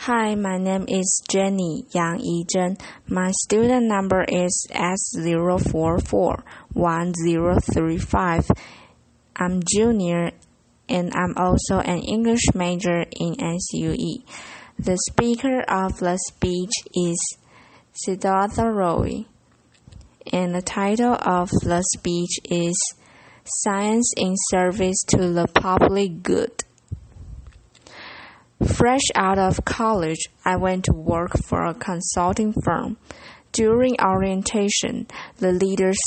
Hi, my name is Jenny Yang Yizhen. My student number is S0441035. I'm junior and I'm also an English major in SUE. The speaker of the speech is Siddhartha and the title of the speech is Science in Service to the Public Good. Fresh out of college, I went to work for a consulting firm. During orientation, the leaders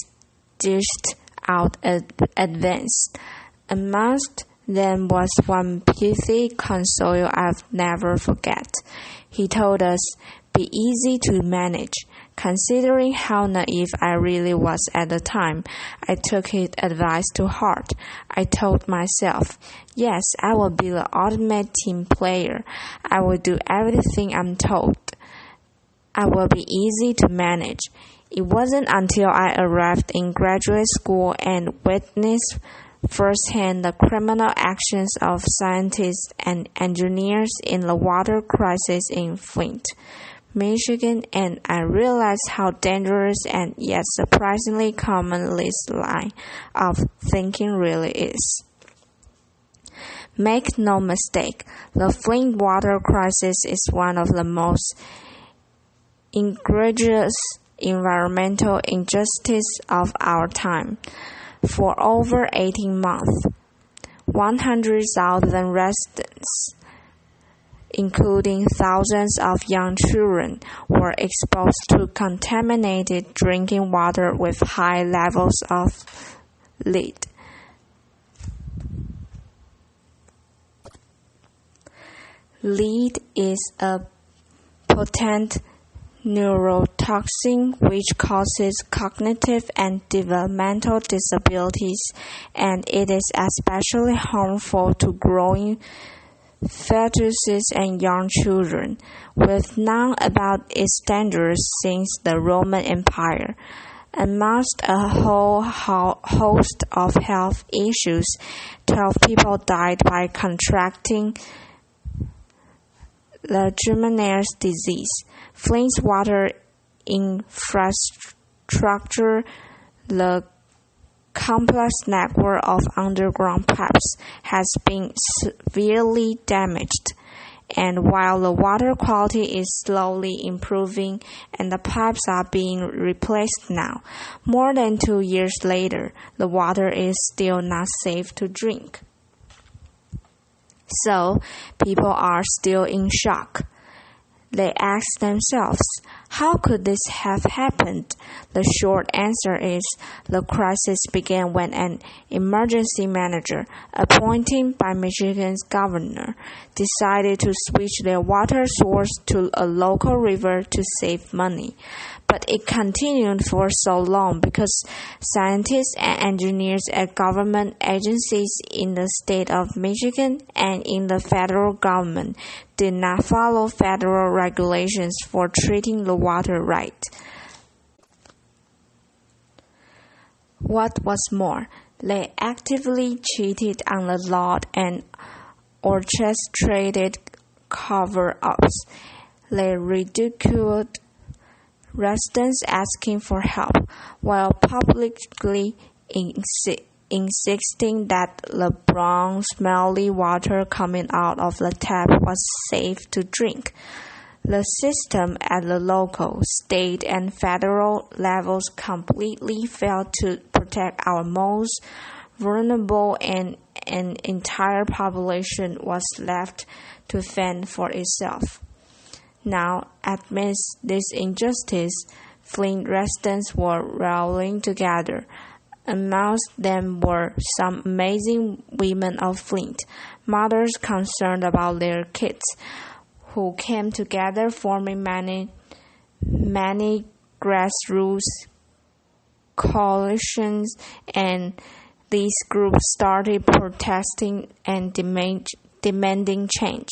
dished out advice. Amongst them was one pithy counsel I've never forget. He told us, "Be easy to manage." Considering how naive I really was at the time, I took his advice to heart. I told myself, yes, I will be the ultimate team player. I will do everything I'm told. I will be easy to manage. It wasn't until I arrived in graduate school and witnessed firsthand the criminal actions of scientists and engineers in the water crisis in Flint, Michigan, and I realized how dangerous and yet surprisingly common this line of thinking really is. Make no mistake, the Flint water crisis is one of the most egregious environmental injustices of our time. For over 18 months, 100,000 residents, including thousands of young children, were exposed to contaminated drinking water with high levels of lead. Lead is a potent neurotoxin which causes cognitive and developmental disabilities, and it is especially harmful to growing fetuses and young children. We've known about its dangers since the Roman Empire. Amongst a whole host of health issues, 12 people died by contracting Leishman's disease. Flint's water infrastructure, the complex network of underground pipes, has been severely damaged, and while the water quality is slowly improving and the pipes are being replaced now, more than 2 years later, the water is still not safe to drink. So, people are still in shock. They ask themselves, how could this have happened? The short answer is the crisis began when an emergency manager, appointed by Michigan's governor, decided to switch their water source to a local river to save money. But it continued for so long because scientists and engineers at government agencies in the state of Michigan and in the federal government did not follow federal regulations for treating the water right. What was more, they actively cheated on the law and orchestrated cover-ups. They ridiculed residents asking for help, while publicly insisting that the brown, smelly water coming out of the tap was safe to drink. The system at the local, state, and federal levels completely failed to protect our most vulnerable, and an entire population was left to fend for itself. Now, amidst this injustice, Flint residents were rallying together. Amongst them were some amazing women of Flint, mothers concerned about their kids, who came together forming many grassroots coalitions, and these groups started protesting and demanding change.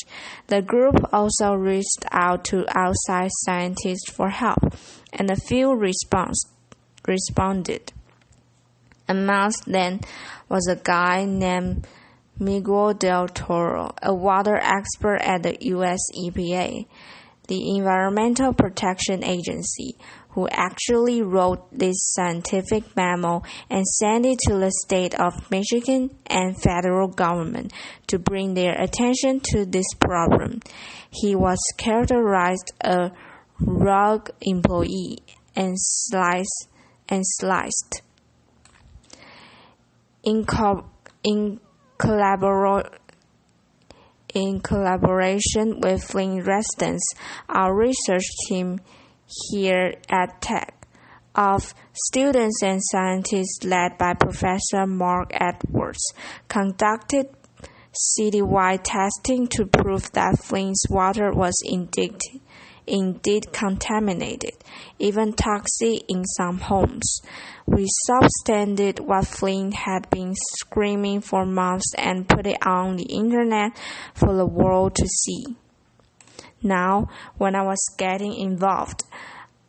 The group also reached out to outside scientists for help, and a few responded. Amongst them was a guy named Miguel del Toro, a water expert at the U.S. EPA, the Environmental Protection Agency, who actually wrote this scientific memo and sent it to the state of Michigan and federal government to bring their attention to this problem. He was characterized a rogue employee and sliced. In collaboration with Flint residents, our research team here at Tech of students and scientists led by Professor Mark Edwards conducted citywide testing to prove that Flint's water was indeed contaminated, even toxic in some homes. We substantiated what Flint had been screaming for months and put it on the internet for the world to see. Now, when I was getting involved,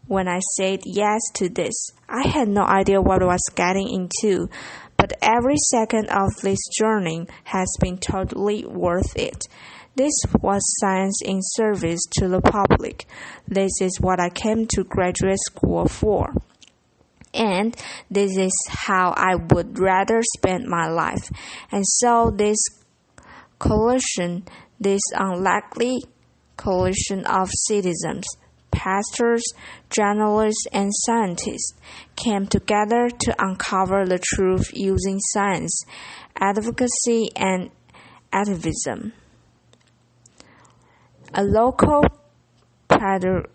when I said yes to this, I had no idea what I was getting into, but every second of this journey has been totally worth it. This was science in service to the public. This is what I came to graduate school for. And this is how I would rather spend my life. And so this unlikely coalition of citizens, pastors, journalists, and scientists came together to uncover the truth using science, advocacy, and activism. A local pediatrician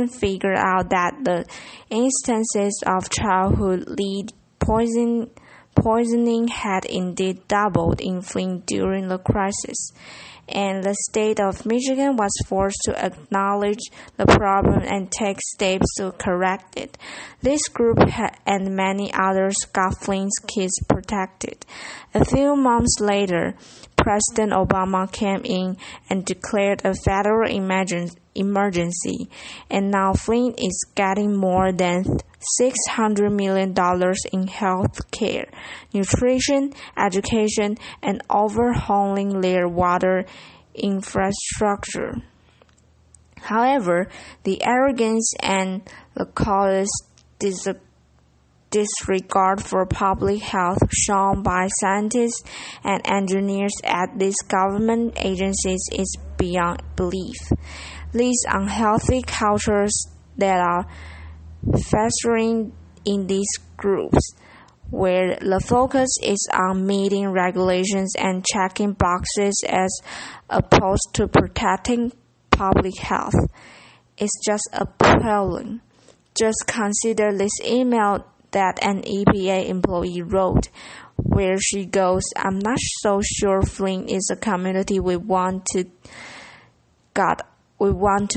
figured out that the instances of childhood lead poisoning had indeed doubled in Flint during the crisis, and the state of Michigan was forced to acknowledge the problem and take steps to correct it. This group and many others got Flint's kids protected. A few months later, President Obama came in and declared a federal emergency, and now Flint is getting more than $600 million in health care, nutrition, education, and overhauling their water infrastructure. However, the arrogance and the callous disregard for public health shown by scientists and engineers at these government agencies is beyond belief. These unhealthy cultures that are festering in these groups, where the focus is on meeting regulations and checking boxes as opposed to protecting public health, is just appalling. Just consider this email that an EPA employee wrote, where she goes, "I'm not so sure Flint is a community we want to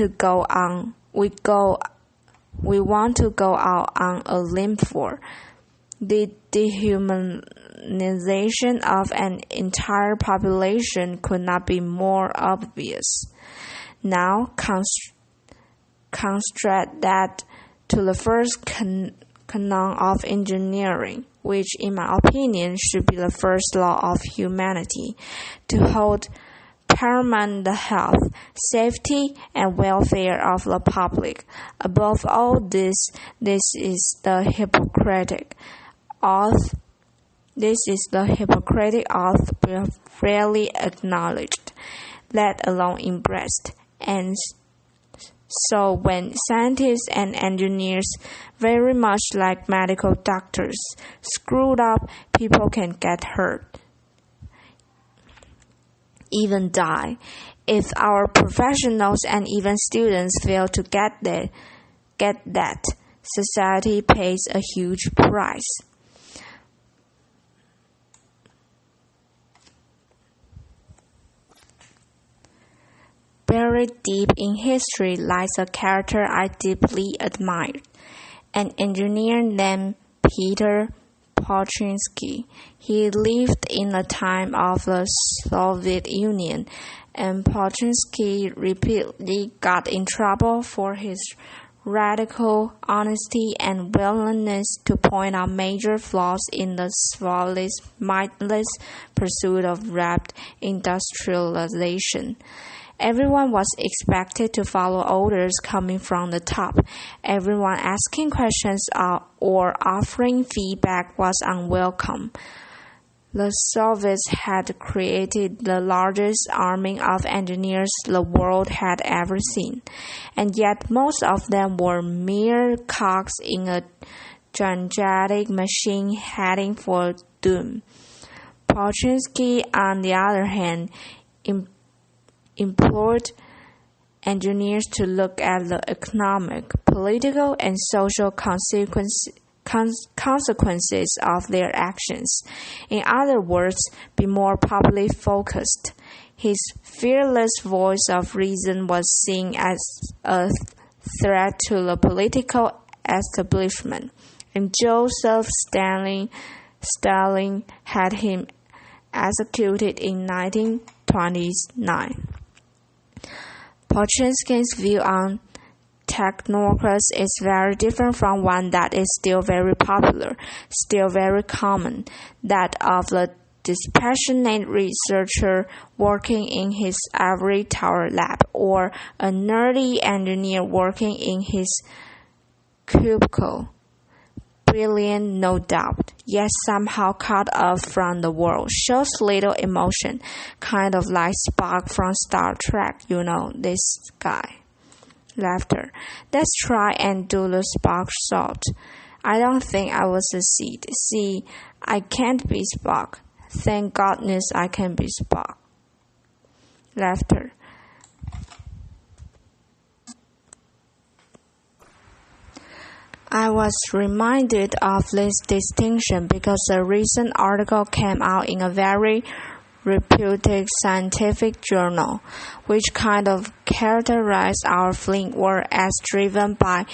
go out on a limb for. The dehumanization of an entire population could not be more obvious." Now, construct that to the first canon of engineering, which in my opinion should be the first law of humanity, to hold paramount the health, safety, and welfare of the public. Above all this is the Hippocratic oath. This is the Hippocratic oath rarely acknowledged, let alone embraced. And so when scientists and engineers, very much like medical doctors, screwed up, people can get hurt, even die. If our professionals and even students fail to get that, society pays a huge price. Buried deep in history lies a character I deeply admired, an engineer named Peter Polchinski. He lived in the time of the Soviet Union, and Polchinski repeatedly got in trouble for his radical honesty and willingness to point out major flaws in the flawless, mindless pursuit of rapid industrialization. Everyone was expected to follow orders coming from the top. Everyone asking questions or offering feedback was unwelcome. The Soviets had created the largest army of engineers the world had ever seen, and yet most of them were mere cogs in a gigantic machine heading for doom. Polchinski, on the other hand, implored engineers to look at the economic, political, and social consequences of their actions. In other words, be more publicly focused. His fearless voice of reason was seen as a threat to the political establishment, and Joseph Stalin had him executed in 1929. Polchinski's view on technocrats is very different from one that is still very popular, still very common, that of the dispassionate researcher working in his ivory tower lab, or a nerdy engineer working in his cubicle. Brilliant, no doubt, yet somehow cut off from the world, shows little emotion, kind of like Spock from Star Trek, this guy. Laughter. Let's try and do the Spock shot. I don't think I will succeed. See, I can't be Spock. Thank goodness I can be Spock. Laughter. I was reminded of this distinction because a recent article came out in a very reputed scientific journal, which kind of characterized our fleeing world as driven by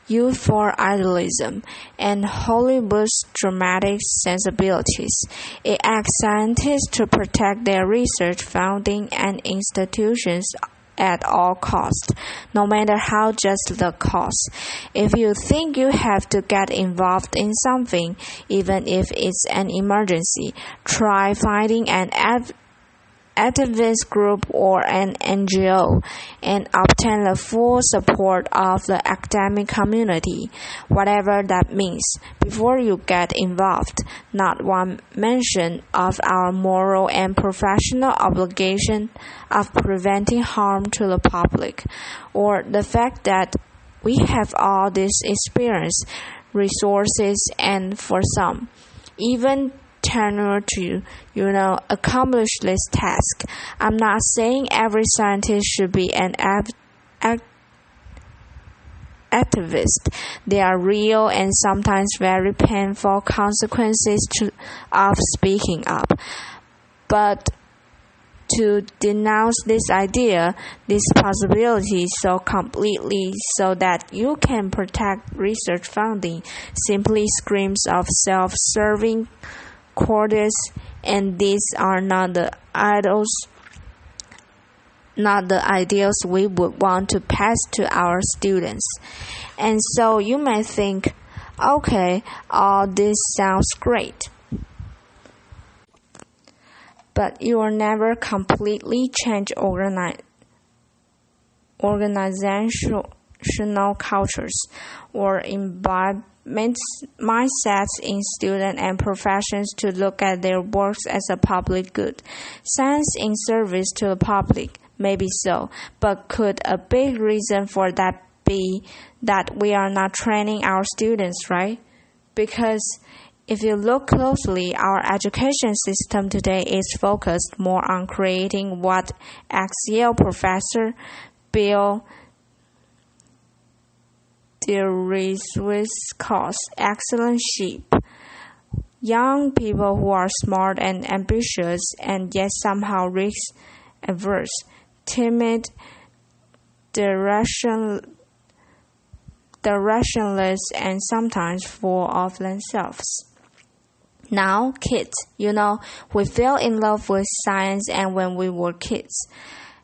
youthful idealism and Hollywood's dramatic sensibilities. It asks scientists to protect their research funding and institutions at all costs, no matter how just the cost. If you think you have to get involved in something, even if it's an emergency, try finding an activist group or an NGO and obtain the full support of the academic community, whatever that means, before you get involved. Not one mention of our moral and professional obligation of preventing harm to the public, or the fact that we have all this experience, resources, and for some, even tenure to, accomplish this task. I'm not saying every scientist should be an activist. There are real and sometimes very painful consequences of speaking up. But to denounce this idea, this possibility so completely so that you can protect research funding simply screams of self-serving cowardice, and these are not the ideals we would want to pass to our students. And so you may think, okay, all this sounds great, but you will never completely change organizational cultures or imbibe mindsets in students and professions to look at their works as a public good. Science in service to the public, maybe so, but could a big reason for that be that we are not training our students, right? Because if you look closely, our education system today is focused more on creating what ex-Yale professor Bill Deresiewicz calls excellent sheep. Young people who are smart and ambitious and yet somehow risk-averse, timid, directionless, and sometimes full of themselves. Now, kids, we fell in love with science and when we were kids,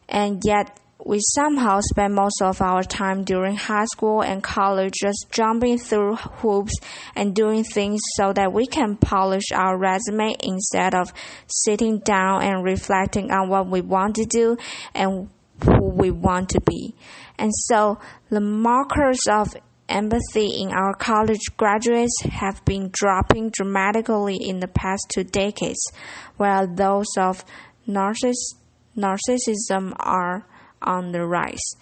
and yet we somehow spend most of our time during high school and college just jumping through hoops and doing things so that we can polish our resume instead of sitting down and reflecting on what we want to do and who we want to be. And so the markers of empathy in our college graduates have been dropping dramatically in the past 2 decades, while those of narcissism are on the rise.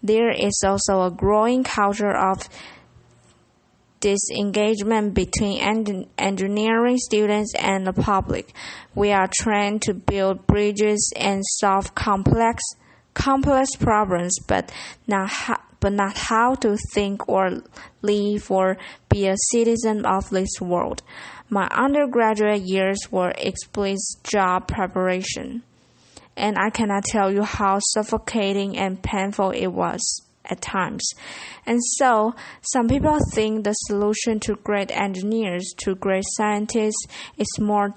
There is also a growing culture of disengagement between engineering students and the public. We are trained to build bridges and solve complex problems, but not how to think or live or be a citizen of this world. My undergraduate years were explicit job preparation, and I cannot tell you how suffocating and painful it was at times. And so, some people think the solution to great engineers, to great scientists, is more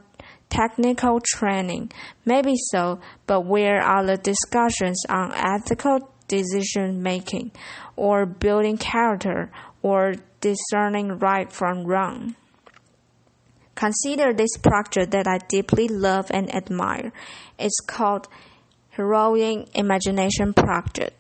technical training. Maybe so, but where are the discussions on ethical decision making, or building character, or discerning right from wrong? Consider this project that I deeply love and admire. It's called Heroic Imagination Project,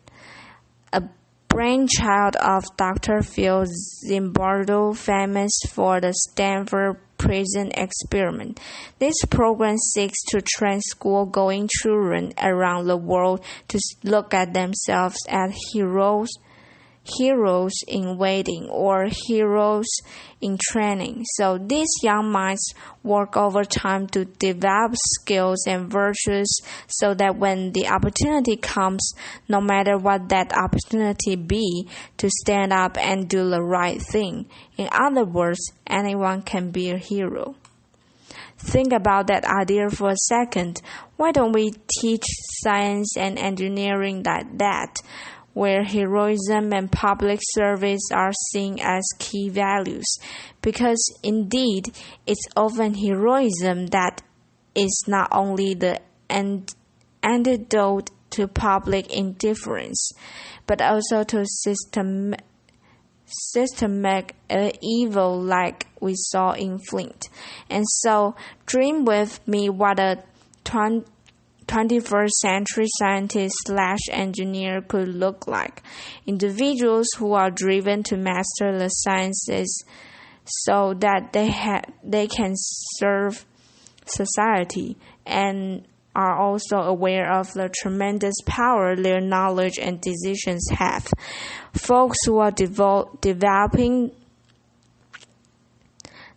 a brainchild of Dr. Phil Zimbardo, famous for the Stanford Prison Experiment. This program seeks to train school-going children around the world to look at themselves as heroes in waiting or heroes in training. So these young minds work overtime to develop skills and virtues so that when the opportunity comes, no matter what that opportunity be, to stand up and do the right thing. In other words, anyone can be a hero. Think about that idea for a second. Why don't we teach science and engineering like that, where heroism and public service are seen as key values? Because indeed, it's often heroism that is not only the antidote to public indifference, but also to systemic evil like we saw in Flint. And so, dream with me what a 21st century scientist/engineer could look like. Individuals who are driven to master the sciences so that they can serve society and are also aware of the tremendous power their knowledge and decisions have. Folks who are developing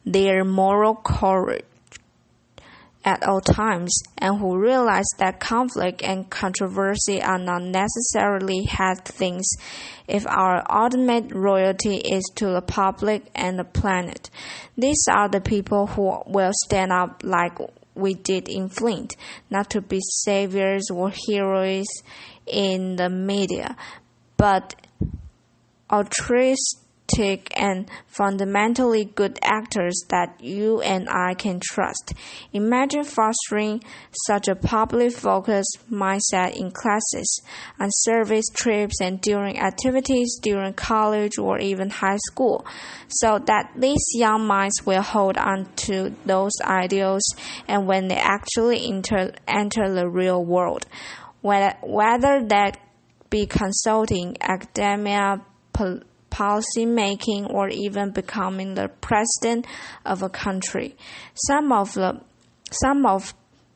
their moral courage at all times, and who realize that conflict and controversy are not necessarily bad things if our ultimate loyalty is to the public and the planet. These are the people who will stand up like we did in Flint, not to be saviors or heroes in the media, but altruistic and fundamentally good actors that you and I can trust. Imagine fostering such a public-focused mindset in classes, on service trips, and during activities during college or even high school, so that these young minds will hold on to those ideals and when they actually enter the real world, whether that be consulting, academia, policy making, or even becoming the president of a country. Some of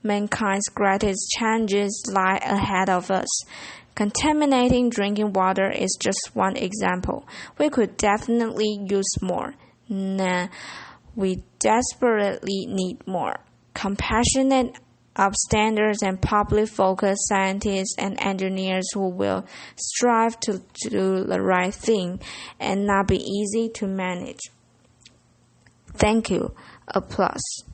mankind's greatest challenges lie ahead of us. Contaminating drinking water is just one example. We could definitely use more. We desperately need more compassionate, upstanders, and public-focused scientists and engineers who will strive to do the right thing and not be easy to manage. Thank you. Applause.